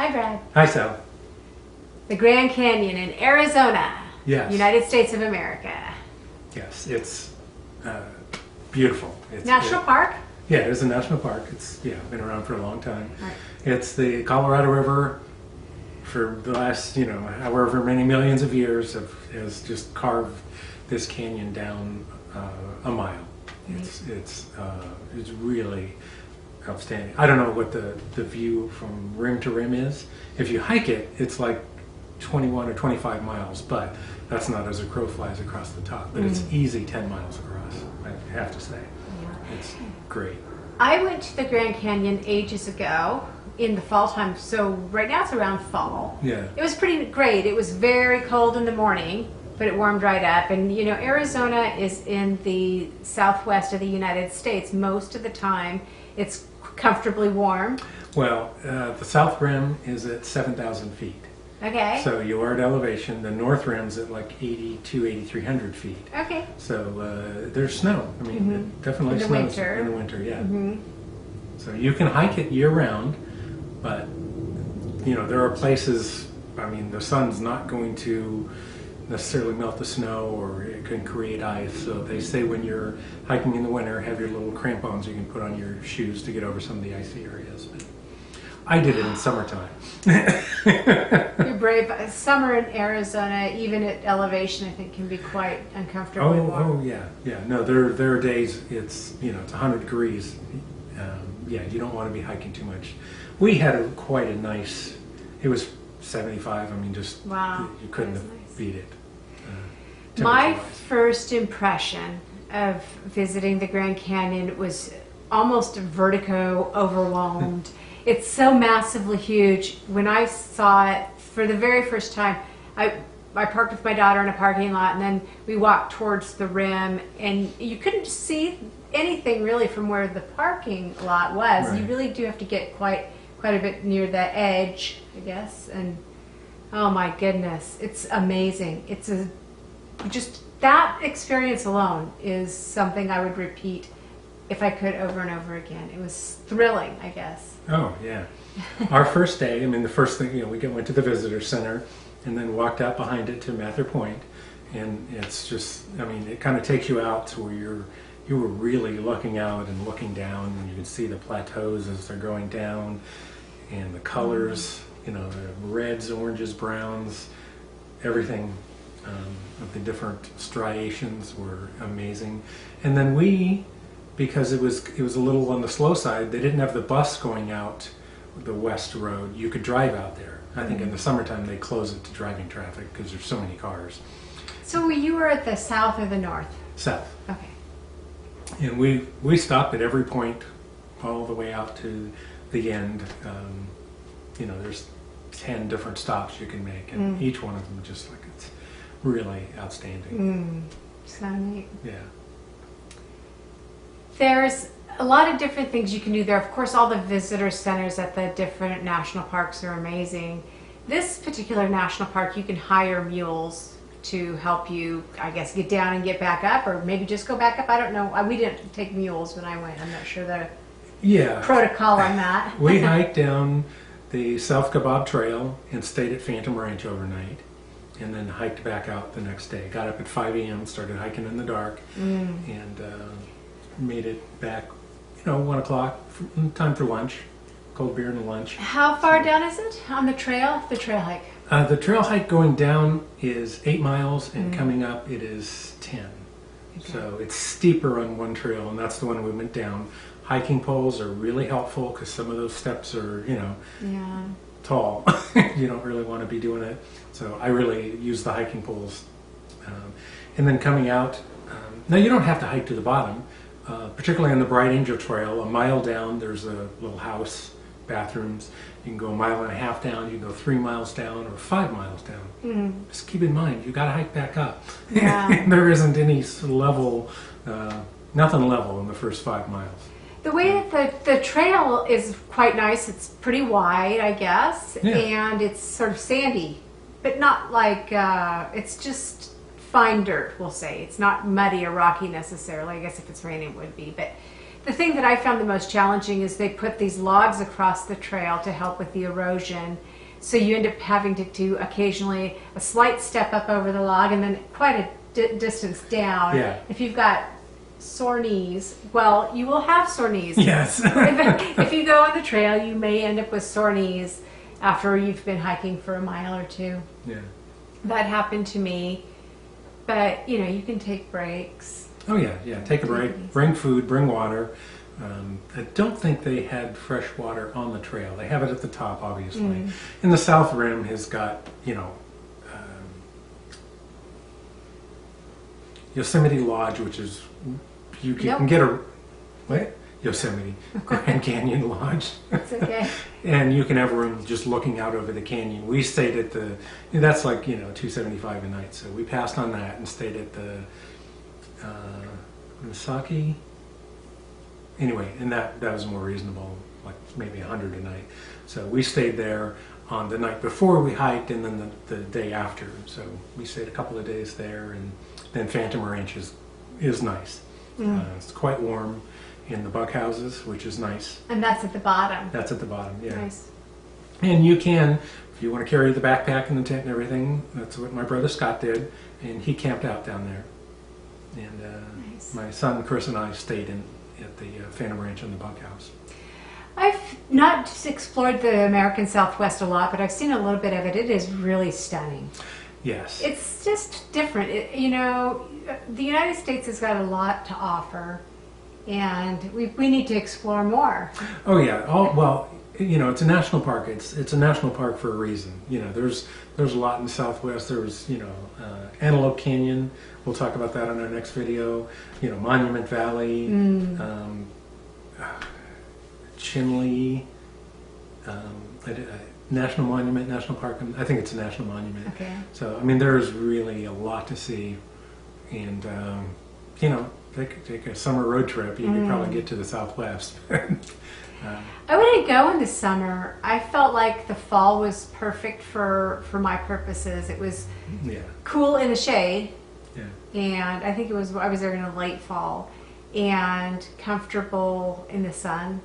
Hi, Brad. Hi, Sal. The Grand Canyon in Arizona, Yes. United States of America. Yes, it's beautiful. National park? Yeah, it is a national park. It's been around for a long time. Right. It's the Colorado River for the last however many millions of years has just carved this canyon down a mile. It's really outstanding. I don't know what the view from rim to rim is. If you hike it, it's like 21 or 25 miles, but that's not as a crow flies across the top. But it's easy 10 miles across, I have to say. Yeah. It's great. I went to the Grand Canyon ages ago in the fall time, so right now it's around fall. Yeah. It was pretty great. It was very cold in the morning, but it warmed right up. And Arizona is in the southwest of the United States. Most of the time it's comfortably warm. Well, the south rim is at 7,000 feet. Okay. So you are at elevation. The north rim's at like 8,300 feet. Okay. So there's snow. I mean, it definitely In the snows winter. in the winter. Yeah. So you can hike it year round, but there are places. I mean, the sun's not going to necessarily melt the snow, or it can create ice. So they say when you're hiking in the winter, have your little crampons you can put on your shoes to get over some of the icy areas. But I did it in summertime. You're brave. Summer in Arizona, even at elevation, I think can be quite uncomfortably warm. Oh yeah. No, there are days it's 100 degrees. You don't want to be hiking too much. We had quite a nice. It was 75. I mean, just wow, you couldn't have nice. beat it. My first impression of visiting the Grand Canyon was almost vertigo overwhelmed. It's so massively huge. When I saw it for the very first time, I parked with my daughter in a parking lot, and then we walked towards the rim, and you couldn't see anything really from where the parking lot was. Right. You really do have to get quite a bit near the edge, I guess. And oh my goodness, it's amazing. Just that experience alone is something I would repeat if I could over and over again. It was thrilling, I guess. Oh yeah. Our first day. I mean, the first thing we went to the visitor center, and then walked out behind it to Mather Point, and it's just. I mean, it kind of takes you out to where you were really looking out and looking down, and you can see the plateaus as they're going down, and the colors. The reds, oranges, browns, everything. Of the different striations were amazing. And then because it was a little on the slow side, they didn't have the bus going out the west road. You could drive out there. I think in the summertime they close it to driving traffic because there's so many cars. So you were at the south or the north? South. Okay. And we stopped at every point all the way out to the end. There's 10 different stops you can make, and each one of them just like it's really outstanding. So neat. Yeah. There's a lot of different things you can do there. Of course, all the visitor centers at the different national parks are amazing. This particular national park, you can hire mules to help you, I guess, get down and get back up, or maybe just go back up. I don't know. We didn't take mules when I went. I'm not sure the protocol on that. We hiked down the South Kebab Trail and stayed at Phantom Ranch overnight, and then hiked back out the next day. Got up at 5 a.m., started hiking in the dark, and made it back, 1 o'clock, time for lunch, cold beer and lunch. How far down is it on the trail? The trail hike? The trail hike going down is 8 miles, and coming up it is 10. Okay. So it's steeper on one trail, and that's the one we went down. Hiking poles are really helpful because some of those steps are, tall. You don't really want to be doing it. So I really use the hiking poles. And then coming out, now you don't have to hike to the bottom, particularly on the Bright Angel Trail. A mile down, there's a little house, bathrooms. You can go 1.5 miles down, you can go 3 miles down, or 5 miles down. Just keep in mind, you got to hike back up. Yeah. There isn't any level, nothing level in the first 5 miles. The way that the trail is quite nice. It's pretty wide, I guess, and it's sort of sandy, but not like, it's just fine dirt, we'll say. It's not muddy or rocky necessarily. I guess if it's raining it would be. But the thing that I found the most challenging is they put these logs across the trail to help with the erosion. So you end up having to do occasionally a slight step up over the log and then quite a distance down. Yeah. If you've got sore knees, well, you will have sore knees. Yes. If you go on the trail, you may end up with sore knees after you've been hiking for a mile or two. Yeah. That happened to me. But, you know, you can take breaks. Oh, yeah, yeah. Take a break, bring food, bring water. I don't think they had fresh water on the trail. They have it at the top, obviously. And the South Rim has got, you know, Yosemite Lodge, which is, you can get a, what? Yosemite, Grand Canyon Lodge. It's okay. And you can have a room just looking out over the canyon. We stayed at the, that's like, you know, $275 a night. So we passed on that and stayed at the Misaki. Anyway, and that was more reasonable, like maybe $100 a night. So we stayed there on the night before we hiked and then the day after. So we stayed a couple of days there, and then Phantom Ranch is nice. It's quite warm in the bunkhouses, which is nice. And that's at the bottom. That's at the bottom, yeah. Nice. And you can, if you want to carry the backpack and the tent and everything, that's what my brother Scott did, and he camped out down there. And Nice. my son Chris and I stayed at the Phantom Ranch in the bunkhouse. I've not just explored the American Southwest a lot, but I've seen a little bit of it. It is really stunning. Yes. It's just different. You know, the United States has got a lot to offer, and we need to explore more. Oh yeah. Well, you know, it's a national park. It's a national park for a reason. You know, there's a lot in the Southwest. There's, you know, Antelope Canyon. We'll talk about that in our next video. You know, Monument Valley, Chinle, National Monument, National Park. I think it's a national monument. Okay. So I mean, there's really a lot to see, and you know, take a summer road trip. You could probably get to the Southwest. I wouldn't go in the summer. I felt like the fall was perfect for my purposes. It was cool in the shade, and I think I was there in a late fall, and comfortable in the sun.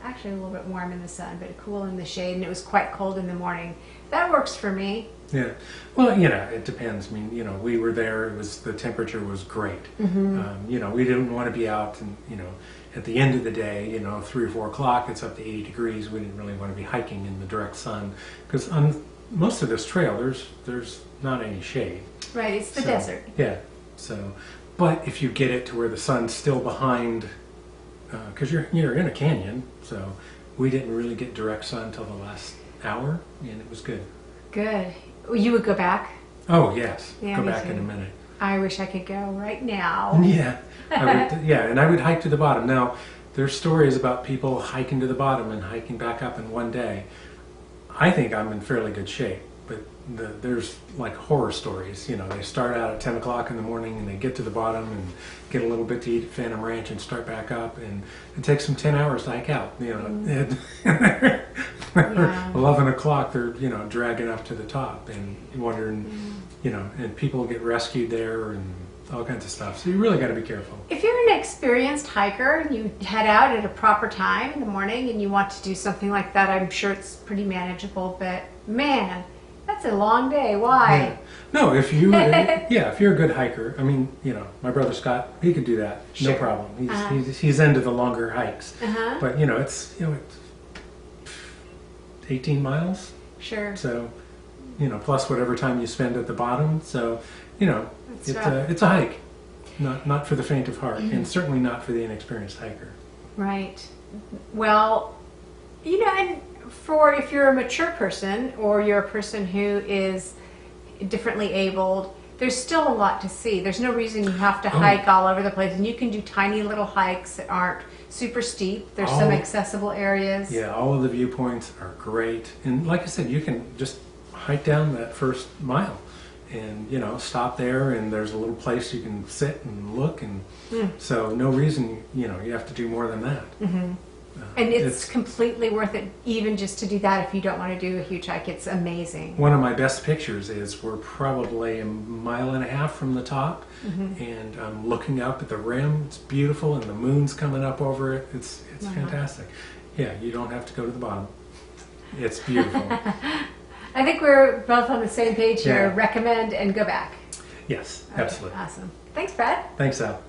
Actually, a little bit warm in the sun, but cool in the shade, and it was quite cold in the morning. That works for me. Yeah. Well, you know, it depends. I mean, you know, we were there. The temperature was great. You know, we didn't want to be out, and you know, at the end of the day, you know, 3 or 4 o'clock, it's up to 80 degrees. We didn't really want to be hiking in the direct sun because on most of this trail, there's not any shade. Right. It's the desert. Yeah. So, but if you get it to where the sun's still behind, because you're in a canyon, so we didn't really get direct sun until the last hour, and it was good. Good. You would go back? Oh yes, Yeah, go me back too. in a minute. I wish I could go right now. Yeah, and I would hike to the bottom. Now, there's stories about people hiking to the bottom and hiking back up in one day. I think I'm in fairly good shape, but there's like horror stories. You know, they start out at 10 o'clock in the morning and they get to the bottom and get a little bit to eat at Phantom Ranch and start back up, and it takes them 10 hours to hike out. You know, 11 o'clock they're, you know, dragging up to the top and wondering, you know, and people get rescued there and all kinds of stuff. So you really got to be careful. If you're an experienced hiker and you head out at a proper time in the morning and you want to do something like that, I'm sure it's pretty manageable, but man, that's a long day. Why? Yeah. No, if you, if you're a good hiker, I mean, you know, my brother Scott, he could do that, no Sure. problem. He's into the longer hikes, but you know, it's 18 miles, Sure. so you know, plus whatever time you spend at the bottom. So you know, That's it's a hike, not for the faint of heart, and certainly not for the inexperienced hiker. Right. Well, you know, and if you're a mature person or you're a person who is differently abled, there's still a lot to see. There's no reason you have to hike all over the place, and you can do tiny little hikes that aren't super steep. There's some accessible areas. Yeah, all of the viewpoints are great, and like I said, you can just hike down that first mile and, you know, stop there, and there's a little place you can sit and look, and so no reason, you know, you have to do more than that. And it's completely worth it, even just to do that if you don't want to do a huge hike. It's amazing. One of my best pictures is we're probably 1.5 miles from the top, and I'm looking up at the rim. It's beautiful, and the moon's coming up over it. It's fantastic. Yeah, you don't have to go to the bottom. It's beautiful. I think we're both on the same page here. Yeah. Recommend and go back. Yes, Okay, absolutely. awesome. Thanks, Brad. Thanks, Al.